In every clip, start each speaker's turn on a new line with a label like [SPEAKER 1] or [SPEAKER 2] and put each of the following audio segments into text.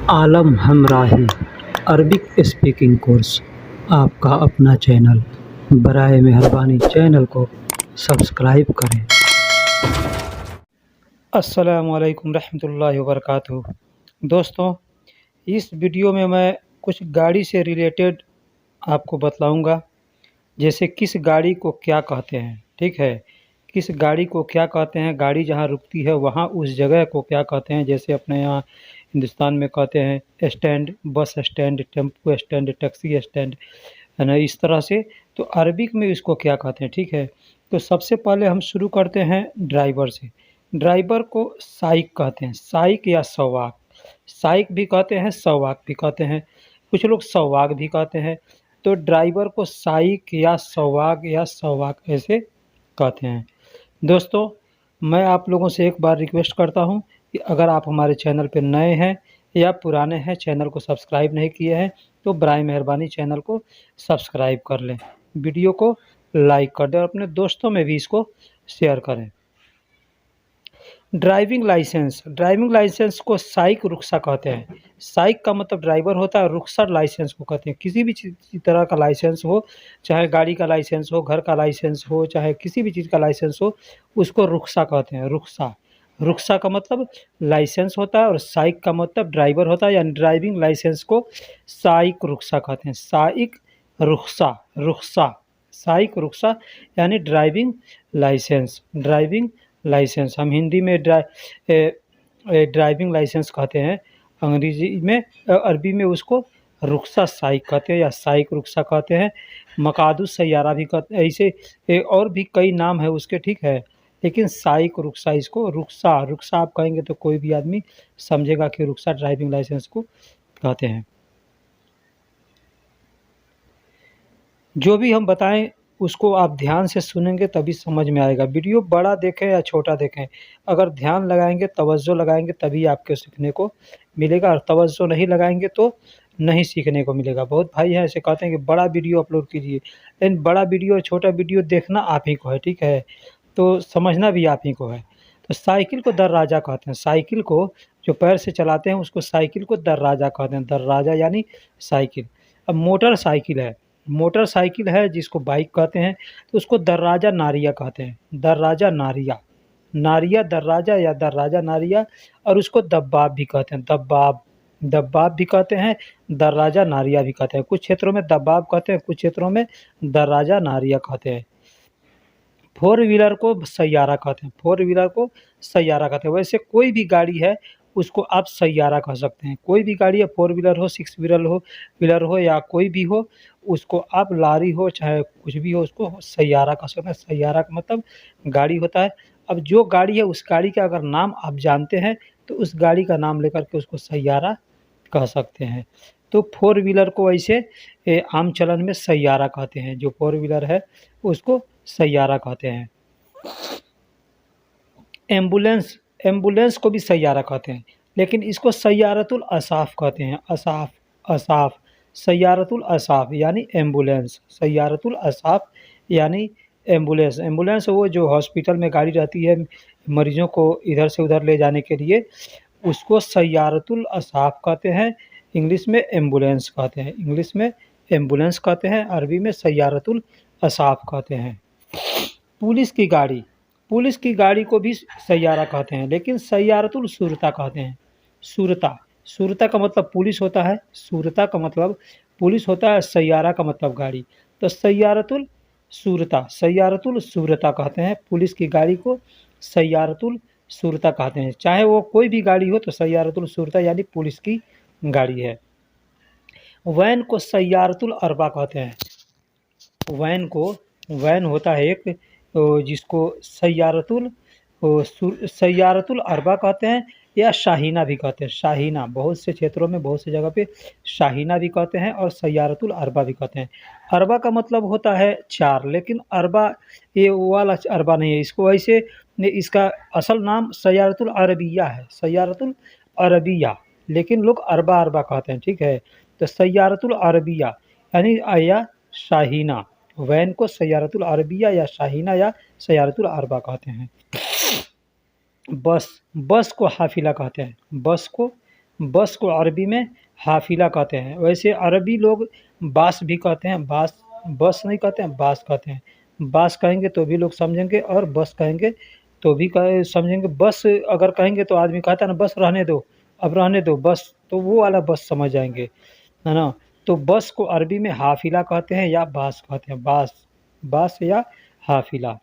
[SPEAKER 1] आलम हमराही Arabic speaking course आपका अपना channel. बराए मेहरबानी चैनल को सब्सक्राइब करें। अस्सलामुअलैकुम रहमतुल्लाहि व बरकातुहू। दोस्तों, इस वीडियो में मैं कुछ गाड़ी से रिलेटेड आपको बतलाऊंगा, जैसे किस गाड़ी को क्या कहते हैं। ठीक है, किस गाड़ी को क्या कहते हैं, गाड़ी जहाँ रुकती है वहाँ उस जगह को क्या कहते हैं। जैसे अपने यहाँ हिंदुस्तान में कहते हैं stand, bus stand, tempo stand, taxi stand, है ना, इस तरह से। तो अरबिक में इसको क्या कहते हैं। ठीक है, तो सबसे पहले हम शुरू करते हैं ड्राइवर से। ड्राइवर को साइक कहते हैं, साइक या सवाक। साइक भी कहते हैं, सवाक भी कहते हैं, कुछ लोग सवाक भी कहते हैं। तो ड्राइवर को साइक या सवाक ऐसे कहते हैं। दोस्तों, मैं आप लोगों से एक बार रिक्वेस्ट करता हूं कि अगर आप हमारे चैनल पर नए हैं या पुराने हैं, चैनल को सब्सक्राइब नहीं किए हैं, तो बराए मेहरबानी चैनल को सब्सक्राइब कर लें, वीडियो को लाइक कर दें और अपने दोस्तों में भी इसको शेयर करें। ड्राइविंग लाइसेंस को साइक रुख्सा कहते हैं। साइक का मतलब ड्राइवर होता है, रुख्सा लाइसेंस को कहते हैं। किसी भी तरह का लाइसेंस हो, चाहे गाड़ी का लाइसेंस हो, घर का लाइसेंस हो, चाहे किसी भी चीज़ का लाइसेंस हो, उसको रुख्सा कहते हैं। रुख्सा, रुख्सा का मतलब लाइसेंस होता है और साइक का मतलब ड्राइवर होता है, यानी ड्राइविंग लाइसेंस को साइक रुख्सा कहते हैं। साइक रुख्सा, रुख्सा, साइक रुख्सा यानी ड्राइविंग लाइसेंस। ड्राइविंग लाइसेंस हम हिंदी में ड्राइविंग लाइसेंस कहते हैं, अंग्रेजी में अरबी में उसको रुख्सा साइक कहते हैं या साइक रुख्सा कहते हैं। मकादू सैयारा भी कहते हैं, ऐसे और भी कई नाम है उसके। ठीक है, लेकिन साइक रुख्सा, इसको रुख्सा, रुख्सा आप कहेंगे तो कोई भी आदमी समझेगा कि रुख्सा ड्राइविंग लाइसेंस को कहते हैं। जो भी हम बताएं उसको आप ध्यान से सुनेंगे तभी समझ में आएगा। वीडियो बड़ा देखें या छोटा देखें, अगर ध्यान लगाएंगे, तवज्जो लगाएंगे, तभी आपको सीखने को मिलेगा, और तवज्जो नहीं लगाएंगे तो नहीं सीखने को मिलेगा। बहुत भाई हैं ऐसे कहते हैं कि बड़ा वीडियो अपलोड कीजिए, लेकिन बड़ा वीडियो और छोटा वीडियो देखना आप ही को है। ठीक है, तो समझना भी आप ही को है। तो साइकिल को दरराजा कहते हैं। साइकिल को जो पैर से चलाते हैं उसको साइकिल को दरराजा कहते हैं। दरराजा यानी साइकिल। अब मोटरसाइकिल है, मोटरसाइकिल है जिसको बाइक कहते हैं, तो उसको दरराजा नारिया कहते हैं। दरराजा नारिया, नारिया दरराजा या दरराजा नारिया। और उसको दब्बाब भी कहते हैं। दब्बाब, दब्बाब भी कहते हैं, दरराजा नारिया भी कहते हैं। कुछ क्षेत्रों में दब्बाब कहते हैं, कुछ क्षेत्रों में दरराजा नारिया कहते हैं। फोर व्हीलर को सैयारा कहते हैं। फोर व्हीलर को सैयारा कहते हैं। वैसे कोई भी गाड़ी है उसको आप सैयारा कह सकते हैं। कोई भी गाड़ी है, फोर व्हीलर हो, सिक्स व्हीलर हो या कोई भी हो, उसको आप लारी हो चाहे कुछ भी हो, उसको सैयारा कह सकते हैं। सैयारा का मतलब गाड़ी होता है। अब जो गाड़ी है उस गाड़ी का अगर नाम आप जानते हैं तो उस गाड़ी का नाम लेकर के उसको सैयारा कह सकते हैं। तो फोर व्हीलर को ऐसे आम चलन में सैयारा कहते हैं। जो फोर व्हीलर है उसको सैयारा कहते हैं। एम्बुलेंस, एम्बुलेंस को भी सैयारा कहते हैं, लेकिन इसको सैयारतुल असाफ कहते हैं। असाफ, असाफ, सैयारतुल असाफ यानी एम्बुलेंस। सैयारतुल असाफ यानी एम्बुलेंस। एम्बुलेंस वो जो हॉस्पिटल में गाड़ी रहती है मरीजों को इधर से उधर ले जाने के लिए, उसको सैयारतुल असाफ कहते हैं। इंग्लिश में एम्बुलेंस कहते हैं। इंग्लिश में एम्बुलेंस कहते हैं, अरबी में सैयारतुल असाफ कहते हैं। पुलिस की गाड़ी, पुलिस की गाड़ी को भी सैयारा कहते हैं, लेकिन सैयारतुल शुरता कहते हैं। शुरता, शुरता का मतलब पुलिस होता है, शुरता का मतलब पुलिस होता है, सैयारा का मतलब गाड़ी। तो सैयारतुल शुरता, सैयारतुल शुरता कहते हैं। पुलिस की गाड़ी को सैयारतुल शुरता कहते हैं। चाहे वो कोई भी गाड़ी हो तो सैयारतुल शुरता यानी पुलिस की गाड़ी है। वैन को सैयारतुल अरबा कहते हैं। वैन को, वैन होता है एक जिसको सैयारतुल अरबा कहते हैं या शाहीना भी कहते हैं। शाहीना, बहुत से क्षेत्रों में, बहुत से जगह पे शाहीना भी कहते हैं और सैयारतुल अरबा भी कहते हैं। अरबा का मतलब होता है चार, लेकिन अरबा ये वो वाला अरबा नहीं है। इसको ऐसे, इसका असल नाम सैयारतुल अरबिया है, सैयारतुल अरबिया, लेकिन लोग अरबा अरबा कहते हैं। ठीक है, तो सैयारतुल अरबिया यानी या शाहीना। वैन को सैयारतुल अरबिया या शाहीना या सैयारतुल अरबा कहते हैं। बस, बस को हाफिला कहते हैं। बस को बस को अरबी में हाफिला कहते हैं। वैसे अरबी लोग बास भी कहते हैं, बास बस नहीं कहते हैं, बास कहते हैं। बास कहेंगे तो भी लोग समझेंगे और बस कहेंगे तो भी समझेंगे। बस अगर कहेंगे तो आदमी कहता है ना, बस रहने दो, अब रहने दो बस, तो वो वाला बस समझ जाएंगे, है ना। तो बस को अरबी में हाफिला कहते हैं या बास कहते हैं, बास, बास या हाफिला।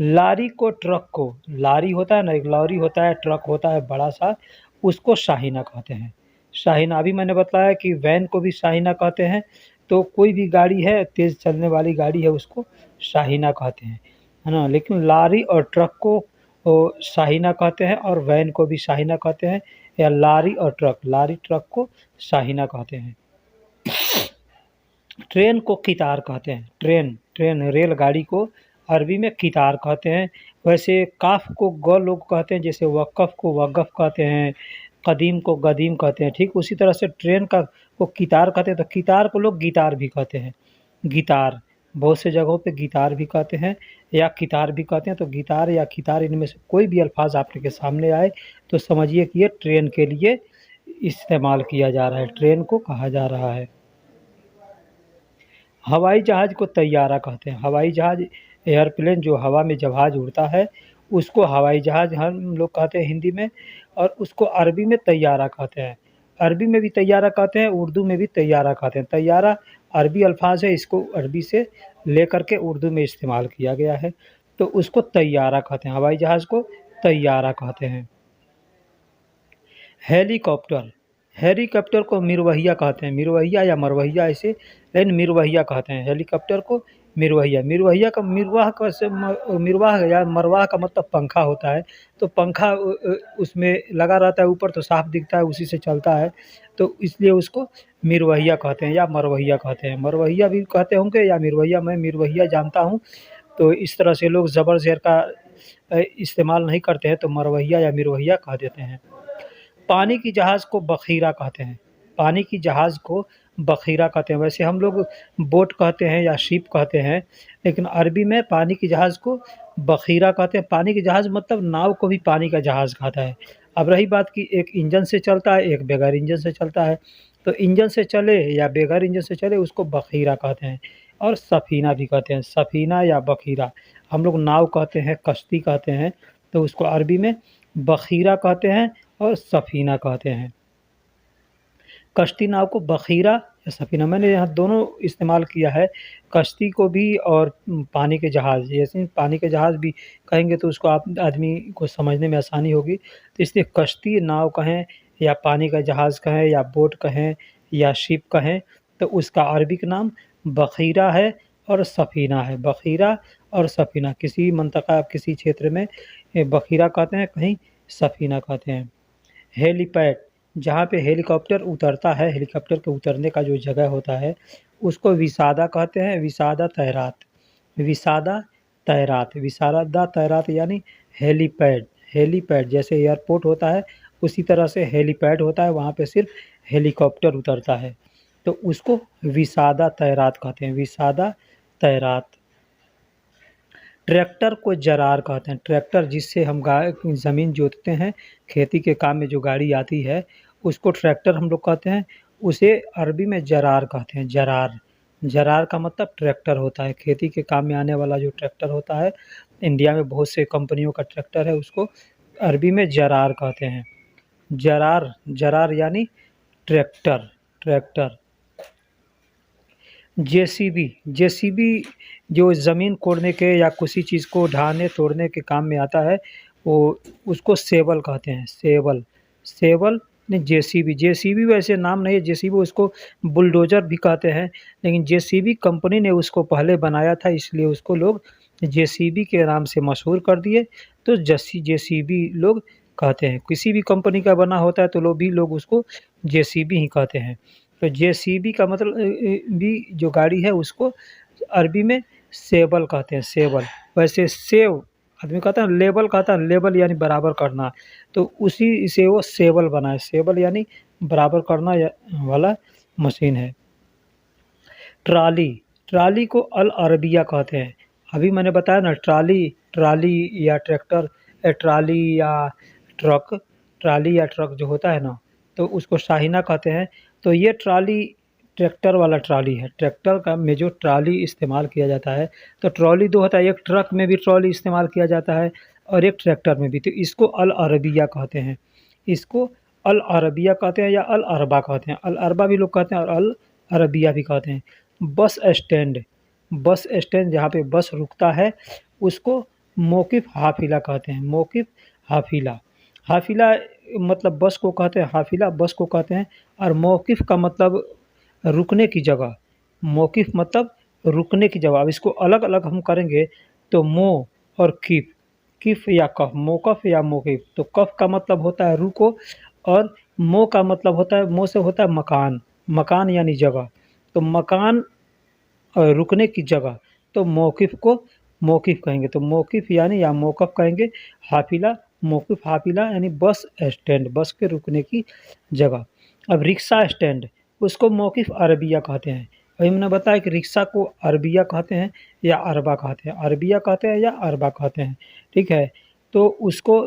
[SPEAKER 1] लारी को ट्रक को, लारी होता है ना, एक लॉरी होता है, ट्रक होता है बड़ा सा, उसको शाहीना कहते हैं। शाहीना, अभी मैंने बताया कि वैन को भी शाहीना कहते हैं। तो कोई भी गाड़ी है, तेज़ चलने वाली गाड़ी है, उसको शाहीना कहते हैं, है ना। लेकिन लारी और ट्रक को शाहीना कहते हैं, और वैन को भी शाहीना कहते हैं, या लारी और ट्रक, लारी ट्रक को शाहीना कहते हैं। ट्रेन को कितार कहते हैं, ट्रेन ट्रेन रेलगाड़ी को अरबी में कितार कहते हैं। वैसे काफ को ग लोग कहते हैं, जैसे वक़्फ़ को वक़्फ़ कहते हैं, कदीम को गदीम कहते हैं। ठीक उसी तरह से ट्रेन का को कितार कहते हैं, तो कितार को लोग गिटार भी कहते हैं। गिटार, बहुत से जगहों पे गिटार भी कहते हैं या कितार भी कहते हैं। तो गिटार या कितार, इनमें से कोई भी अल्फ़ाज़ आपके सामने आए तो समझिए कि ये ट्रेन के लिए इस्तेमाल किया जा रहा है, ट्रेन को कहा जा रहा है। हवाई जहाज़ को तैयारा कहते हैं। हवाई जहाज़, एयरप्लेन जो हवा में जहाज़ उड़ता है, उसको हवाई जहाज़ हम लोग कहते हैं हिंदी में, और उसको अरबी में तैयारा कहते हैं। अरबी में भी तैयारा कहते हैं, उर्दू में भी तैयारा कहते हैं। तैयारा अरबी अल्फ़ाज़ है, इसको अरबी से लेकर के उर्दू में इस्तेमाल किया गया है, तो उसको तैयारा कहते हैं, हवाई जहाज़ को तैयारा कहते हैं। हेलीकॉप्टर, हेलीकॉप्टर को मिरवहिया कहते हैं, मिरवहिया या मरवहिया ऐसे, लेकिन मिरवहिया कहते हैं हेलीकॉप्टर को। मिरवहिया, मिरवहिया का मिरवाह का से मिरवाह या मरवाह का मतलब पंखा होता है। तो पंखा उसमें लगा रहता है ऊपर, तो साफ दिखता है, उसी से चलता है, तो इसलिए उसको मिरवहिया कहते हैं या मरवहिया कहते हैं। मरवहिया भी कहते होंगे या मिरवहिया, मैं मिरवहिया जानता हूँ। तो इस तरह से लोग ज़बर ज़ेर का इस्तेमाल नहीं करते हैं, तो मरवहिया या मिरवहिया कह देते हैं। पानी की जहाज़ को बखीरा कहते हैं, पानी की जहाज़ को बखीरा कहते हैं। वैसे हम लोग बोट कहते हैं या शिप कहते हैं, लेकिन अरबी में पानी की जहाज़ को बखीरा कहते हैं। पानी की जहाज़ मतलब नाव को भी पानी का जहाज़ कहता है। अब रही बात कि एक इंजन से चलता है, एक बगैर इंजन से चलता है, तो इंजन से चले या बगैर इंजन से चले उसको बखीरा कहते हैं। और सफ़ीना भी कहते हैं, सफ़ीना या बखीरा। हम लोग नाव कहते हैं, कश्ती कहते हैं, तो उसको अरबी में बखीरा कहते हैं और सफ़ीना कहते हैं। कश्ती नाव को बखीरा या सफ़ीना, मैंने यहाँ दोनों इस्तेमाल किया है, कश्ती को भी और पानी के जहाज़। जैसे पानी के जहाज़ भी कहेंगे तो उसको आप आदमी को समझने में आसानी होगी, तो इसलिए कश्ती नाव कहें या पानी का जहाज़ कहें या बोट कहें या शिप कहें, तो उसका अरबिक नाम बखीरा है और सफ़ीना है। बखीरा और सफ़ीना, किसी मंतक़ा किसी क्षेत्र में बखीरा कहते हैं, कहीं सफ़ीना कहते हैं। हेलीपैड, जहाँ पे हेलीकॉप्टर उतरता है, हेलीकॉप्टर के उतरने का जो जगह होता है, उसको विसादा कहते हैं, विसादा तैरात, विसादा तैरात, विसादा तैरात यानी हेलीपैड। हेलीपैड जैसे एयरपोर्ट होता है, उसी तरह से हेलीपैड होता है, वहाँ पे सिर्फ हेलीकॉप्टर उतरता है, तो उसको विसादा तैरात कहते हैं, विसादा तैरात। ट्रैक्टर को जरार कहते हैं, ट्रैक्टर जिससे हम ज़मीन जोतते हैं, खेती के काम में जो गाड़ी आती है, उसको ट्रैक्टर हम लोग कहते हैं, उसे अरबी में जरार कहते हैं, जरार। जरार का मतलब ट्रैक्टर होता है, खेती के काम में आने वाला जो ट्रैक्टर होता है, इंडिया में बहुत से कंपनियों का ट्रैक्टर है, उसको अरबी में जरार कहते हैं। जरार, जरार यानी ट्रैक्टर, ट्रैक्टर। जेसीबी, जेसीबी जो ज़मीन कोड़ने के या किसी चीज़ को ढाने तोड़ने के काम में आता है, वो उसको सेवल कहते हैं, सेवल। सेवल नहीं, जेसीबी, जेसीबी वैसे नाम नहीं है, जेसीबी उसको बुलडोज़र भी कहते हैं, लेकिन जेसीबी कंपनी ने उसको पहले बनाया था, इसलिए उसको लोग जेसीबी के नाम से मशहूर कर दिए, तो जेसीबी लोग कहते हैं। किसी भी कंपनी का बना होता है तो लोग उसको जेसीबी ही कहते हैं। तो जेसीबी का मतलब भी जो गाड़ी है उसको अरबी में सेबल कहते हैं, सेबल। वैसे सेव आदमी कहता है, लेबल कहता है, लेबल यानी बराबर करना, तो उसी से वो सेबल बना है, सेबल यानी बराबर करना वाला मशीन है। ट्राली, ट्राली को अल अरबिया कहते हैं। अभी मैंने बताया ना, ट्राली, ट्राली या ट्रैक्टर, ट्राली या ट्रक, ट्राली या ट्रक जो होता है ना, तो उसको शाहीना कहते हैं। तो ये ट्राली ट्रैक्टर वाला ट्राली है। ट्रैक्टर का में जो ट्राली इस्तेमाल किया जाता है, तो ट्रॉली 2 होता है, एक ट्रक में भी ट्रॉली इस्तेमाल किया जाता है और एक ट्रैक्टर में भी। तो इसको अल अरबिया कहते हैं। इसको अल अरबिया कहते हैं या अल अरबा कहते हैं। अल अरबा भी लोग कहते हैं और अल अरबिया भी कहते हैं। बस स्टैंड जहाँ पे बस रुकता है उसको मौक़िफ़ हाफ़िला कहते हैं। मौक़िफ़ हाफ़िला, हाफ़िला मतलब बस को कहते हैं, हाफ़िला बस को कहते हैं। और मौक़िफ़ का मतलब रुकने की जगह। मौक़िफ़ मतलब रुकने की जगह। अब इसको अलग-अलग हम करेंगे तो मो और किफ़, किफ़ या कफ़, मौक़िफ़ या मौक़िफ़। तो कफ़ का मतलब होता है रुको और मो का मतलब होता है, मो से होता है मकान, मकान यानी जगह। तो मकान रुकने की जगह, तो मौक़िफ़ को मौक़िफ़ कहेंगे। तो मौक़िफ़ यानी या मौक़िफ़ कहेंगे। हाफ़िला, मौक़िफ़ हाफ़िला यानी बस स्टैंड, बस के रुकने की जगह। अब रिक्शा स्टैंड, उसको मौक़िफ़ अरबिया कहते हैं। अभी मैंने बताया कि रिक्शा को अरबिया कहते हैं या अरबा कहते हैं। अरबिया कहते हैं या अरबा कहते हैं, ठीक है? तो उसको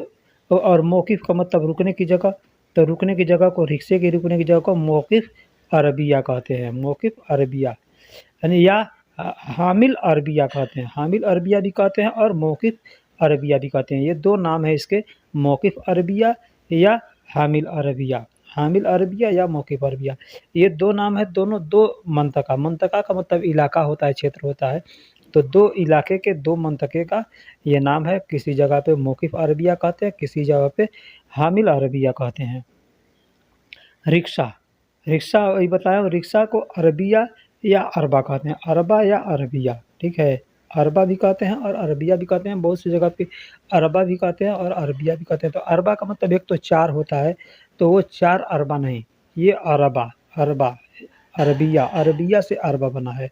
[SPEAKER 1] और मौक़िफ़ का मतलब रुकने की जगह, तो रुकने की जगह को, रिक्शे के रुकने की जगह को मौक़िफ़ अरबिया कहते हैं। मौक़िफ़ अरबिया यानी या हामिल अरबिया कहते हैं। हामिल अरबिया भी कहते हैं और मौक़िफ़ अरबिया भी कहते हैं। ये 2 नाम है इसके, मौक़िफ़ अरबिया या हामिल अरबिया। हामिल अरबिया या मौक़िफ़ अरबिया, ये 2 नाम है। दोनों 2 मंतक़ा, मंतक़ा का मतलब इलाका होता है, क्षेत्र होता है। तो 2 इलाके के 2 मंतक़े का ये नाम है। किसी जगह पे मौक़िफ़ अरबिया कहते हैं, किसी जगह पे हामिल अरबिया कहते हैं। रिक्शा, रिक्शा वही बताया, रिक्शा को अरबिया या अरबा कहते हैं। अरबा या अरबिया, ठीक है? अरबा भी कहते हैं और अरबिया भी कहते हैं। बहुत सी जगह पे अरबा भी कहते हैं और अरबिया भी कहते हैं। तो अरबा का मतलब एक तो 4 होता है, तो वो 4 अरबा नहीं, ये अरबा, अरबा, अरबिया, अरबिया से अरबा बना है।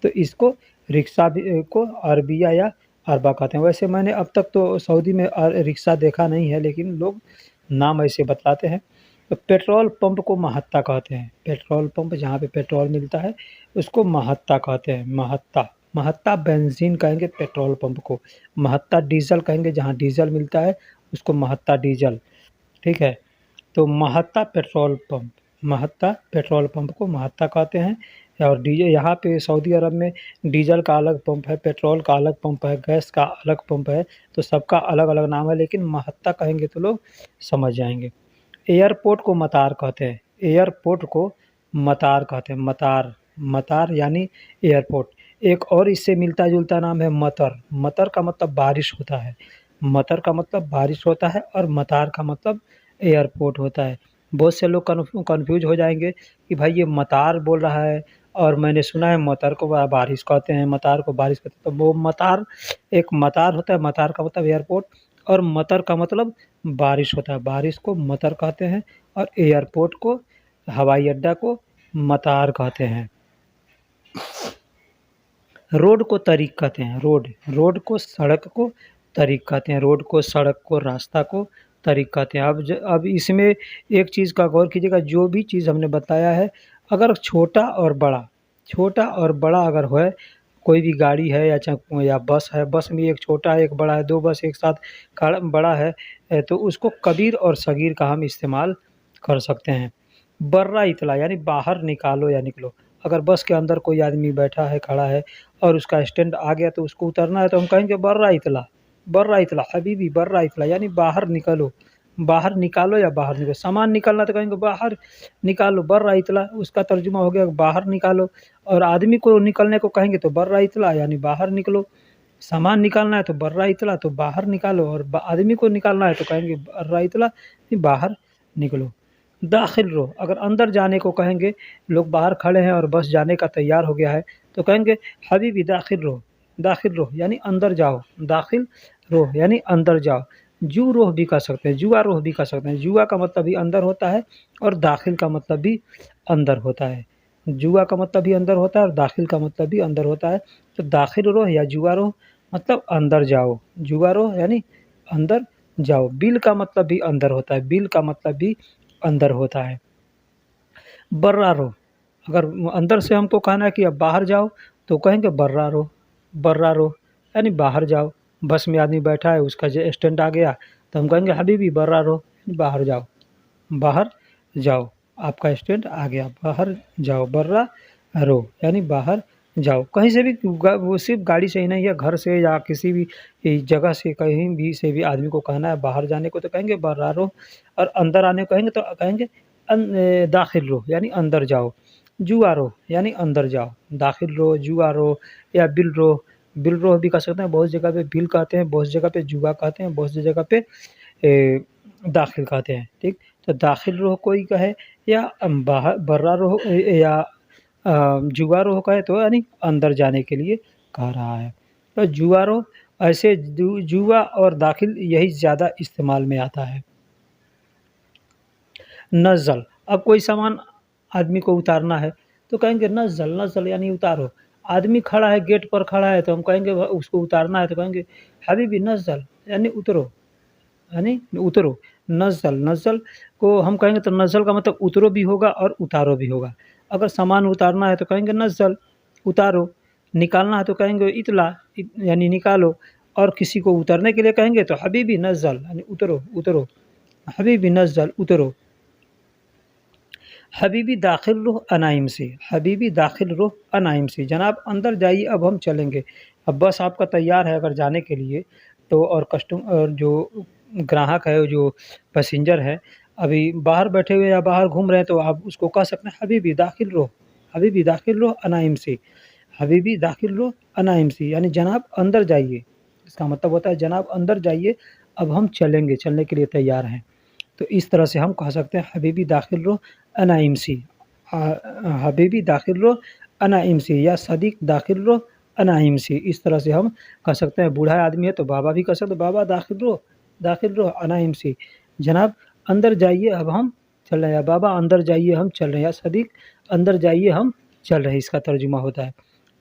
[SPEAKER 1] तो इसको रिक्शा भी को अरबिया या अरबा कहते हैं। वैसे मैंने अब तक तो सऊदी में रिक्शा देखा नहीं है, लेकिन लोग नाम ऐसे बतलाते हैं। तो पेट्रोल पंप को महत्ता कहते हैं। पेट्रोल पंप जहाँ पे पेट्रोल मिलता है उसको महत्ता कहते हैं। महत्ता, महत्ता बेंज़ीन कहेंगे पेट्रोल पंप को। महत्ता डीज़ल कहेंगे, जहाँ डीज़ल मिलता है उसको महत्ता डीज़ल, ठीक है? तो महत्ता पेट्रोल पंप, महत्ता पेट्रोल पंप को महत्ता कहते हैं। और यहाँ पे सऊदी अरब में डीज़ल का अलग पंप है, पेट्रोल का अलग पंप है, गैस का अलग पंप है। तो सबका अलग-अलग नाम है, लेकिन महत्ता कहेंगे तो लोग समझ जाएँगे। एयरपोर्ट को मतार कहते हैं। एयरपोर्ट को मतार कहते हैं। मतार, मतार यानी एयरपोर्ट। एक और इससे मिलता-जुलता नाम है मतर। मतर का मतलब बारिश होता है। मतर का मतलब बारिश होता है और मतार का मतलब एयरपोर्ट होता है। बहुत से लोग कन्फ्यूज़ हो जाएँगे कि भाई ये मतार बोल रहा है और मैंने सुना है मतर को बारिश कहते हैं, मतार को बारिश कहते हैं। तो वो मतार, एक मतार होता है, मतार का मतलब एयरपोर्ट, और मतर का मतलब बारिश होता है। बारिश को मतर कहते हैं और एयरपोर्ट को, हवाई अड्डा को मतार कहते हैं। रोड को तरीक़ कहते हैं। रोड, रोड को, सड़क को तरीक़ कहते हैं। रोड को, सड़क को, रास्ता को तरीक़ कहते हैं। अब इसमें एक चीज़ का गौर कीजिएगा, जो भी चीज़ हमने बताया है, अगर छोटा और बड़ा अगर है, कोई भी गाड़ी है या बस है, बस में एक छोटा है, एक बड़ा है, 2 बस एक साथ बड़ा है, तो उसको कबीर और सगीर का हम इस्तेमाल कर सकते हैं। बर्रा इतला यानी बाहर निकालो या निकलो। अगर बस के अंदर कोई आदमी बैठा है, खड़ा है और उसका स्टैंड आ गया तो उसको उतरना है, तो हम कहेंगे बर्रा इतला हबीबी, बर्रा इतला यानी बाहर निकलो, बाहर निकालो या बाहर निकलो। सामान निकालना तो कहेंगे बाहर निकालो, बर्रा इतला, उसका तर्जुमा हो गया बाहर निकालो। और आदमी को निकलने को कहेंगे तो बर्रा इतला यानी बाहर निकलो। सामान निकालना है तो बर्रा इतला, तो बाहर निकालो, और आदमी को निकालना है तो कहेंगे बर्रा इतला, बाहर निकलो। दाखिल रहो, अगर अंदर जाने को कहेंगे, लोग बाहर खड़े हैं और बस जाने का तैयार हो गया है, तो कहेंगे हबीबी दाखिल रहो यानी अंदर जाओ, दाखिल रहो यानी अंदर जाओ। जू रोह भी कह सकते हैं, जुआ रोह भी कह सकते हैं। जुआ का मतलब भी अंदर होता है और दाखिल का मतलब भी अंदर होता है। जुआ का मतलब भी अंदर होता है और दाखिल का मतलब भी अंदर होता है। तो दाखिल रोह या जुआ रोह मतलब अंदर जाओ, जुआ रोह यानी अंदर जाओ। बिल का मतलब भी अंदर होता है, बिल का मतलब भी अंदर होता है। बर्रा रहो, अगर अंदर से हमको कहना है कि अब बाहर जाओ, तो कहेंगे बर्रा रहो यानी बाहर जाओ। बस में आदमी बैठा है, उसका स्टैंड आ गया, तो हम कहेंगे हबीबी बर्रा रहो बाहर जाओ, बाहर जाओ, आपका स्टूडेंट आ गया, बाहर जाओ, बर्रा रो यानी बाहर जाओ। कहीं से भी वो सिर्फ गाड़ी से ही नहीं है, घर से या किसी भी जगह से कहीं भी से भी आदमी को कहना है बाहर जाने को तो कहेंगे बर्रा रो, और अंदर आने को कहेंगे तो कहेंगे दाखिल रो यानी अंदर जाओ, जुआ रो यानी अंदर जाओ, दाखिल रो, जुआ रो या बिल रो। बिल रो भी कह सकते हैं, बहुत जगह पे बिल कहते हैं, बहुत जगह पे जुआ कहते हैं, बहुत सी जगह पे दाखिल कहते हैं, ठीक। तो दाखिल रोह कोई कहे या बाहर बर्रा रोह या जुआ रोह कहे तो यानी अंदर जाने के लिए कह रहा है। तो जुआ रोह ऐसे जुआ और दाखिल यही ज़्यादा इस्तेमाल में आता है। नज़ल, अब कोई सामान आदमी को उतारना है तो कहेंगे नज़ल, नज़ल यानी उतारो। आदमी खड़ा है, गेट पर खड़ा है तो हम कहेंगे उसको उतारना है तो कहेंगे हबीबी नज़ल यानी उतरो, यानी उतरो। नज़ल, नज़ल को हम कहेंगे तो नज़ल का मतलब उतरो भी होगा और उतारो भी होगा। अगर सामान उतारना है तो कहेंगे नज़ल, उतारो। निकालना है तो कहेंगे इतला, यानी निकालो। और किसी को उतरने के लिए कहेंगे तो हबीबी नज़ल यानी उतरो, उतरो। हबीबी नज़ल, उतरो। हबीबी दाखिल रुह अनाइम से, हबीबी दाखिल रुह अनाइम से, जनाब अंदर जाइए अब हम चलेंगे। अब बस आपका तैयार है अगर जाने के लिए तो, और जो ग्राहक है, जो पैसेंजर है अभी बाहर बैठे हुए या बाहर घूम रहे हैं तो आप उसको कह सकते हैं हबीबी दाखिल रुह, हबीबी दाखिल रुह अनाइम से, हबीबी दाखिल रुह अनाइम से यानी जनाब अंदर जाइए। इसका मतलब होता है जनाब अंदर जाइए, अब हम चलेंगे, चलने के लिए तैयार हैं। तो इस तरह से हम कह सकते हैं हबीबी दाखिल रो अना इमसी, हबीबी दाखिल रो अना इमसी या सदीक दाखिल रो अना इमसी। इस तरह से हम कह सकते हैं। बूढ़ा आदमी है तो बाबा भी कह सकते हैं बाबा दाखिल रो अना इमसी, जनाब अंदर जाइए अब हम चल रहे हैं, बाबा अंदर जाइए हम चल रहे हैं, या सदीक अंदर जाइए हम चल रहे हैं, इसका तर्जुमा होता है।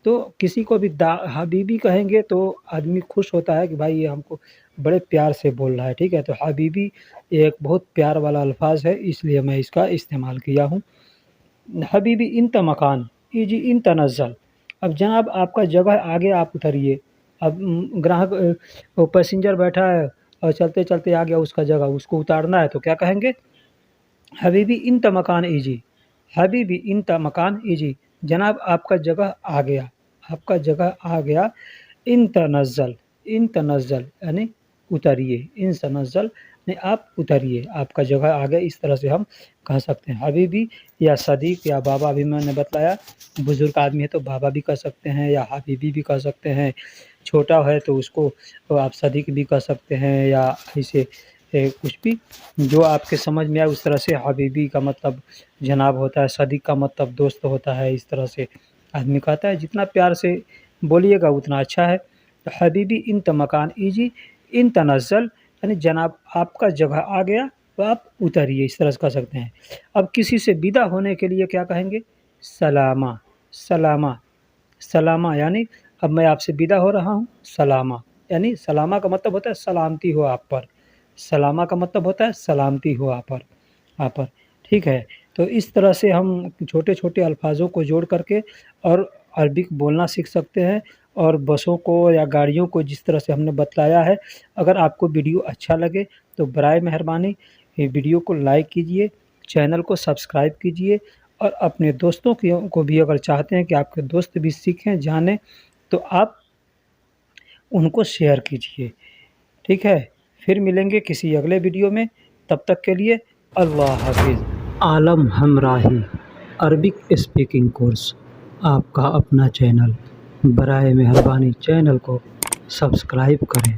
[SPEAKER 1] तो किसी को भी हबीबी कहेंगे तो आदमी खुश होता है कि भाई ये हमको बड़े प्यार से बोल रहा है, ठीक है। तो हबीबी एक बहुत प्यार वाला अल्फाज है, इसलिए मैं इसका इस्तेमाल किया हूँ। हबीबी इंत मकान इजी इन तनज़ल, अब जनाब आपका जगह आगे आप उतरिए। अब ग्राहक वो पैसेंजर बैठा है और चलते चलते आ गया उसका जगह, उसको उतारना है तो क्या कहेंगे हबीबी इंत मकान इजी, हबीबी इंत मकान इजी, जनाब आपका जगह आ गया, आपका जगह आ गया। इन तनज़ल यानी उतरिए, इन तनज़ल यानी आप उतरिए, आपका जगह आ गया। इस तरह से हम कह सकते हैं हबीबी या सदीक या बाबा, अभी मैंने बताया बुज़ुर्ग आदमी है तो बाबा भी कह सकते हैं या हबीबी भी कह सकते हैं। छोटा है तो उसको तो आप सदीक भी कह सकते हैं या ऐसे कुछ भी जो आपके समझ में आए उस तरह से। हबीबी का मतलब जनाब होता है, सदीक का मतलब दोस्त होता है। इस तरह से आदमी कहता है, जितना प्यार से बोलिएगा उतना अच्छा है। तो हबीबी इंत मकान इजी इन तनज़ल यानी जनाब आपका जगह आ गया तो आप उतरिए, इस तरह से कह सकते हैं। अब किसी से विदा होने के लिए क्या कहेंगे सलामा, सलामा, सलामा यानी अब मैं आपसे विदा हो रहा हूँ, सलामा यानी सलामा का मतलब होता है सलामती हो आप पर, सलामा का मतलब होता है सलामती हो आप पर, ठीक है। तो इस तरह से हम छोटे-छोटे अल्फाज़ों को जोड़ करके और अरबिक बोलना सीख सकते हैं। और बसों को या गाड़ियों को जिस तरह से हमने बतलाया है, अगर आपको वीडियो अच्छा लगे तो बराए मेहरबानी ये वीडियो को लाइक कीजिए, चैनल को सब्सक्राइब कीजिए और अपने दोस्तों को भी अगर चाहते हैं कि आपके दोस्त भी सीखें, जानें, तो आप उनको शेयर कीजिए, ठीक है। फिर मिलेंगे किसी अगले वीडियो में, तब तक के लिए अल्लाह हाफ़िज़। आलम हमराही अरबिक स्पीकिंग कोर्स, आपका अपना चैनल, बराए मेहरबानी चैनल को सब्सक्राइब करें।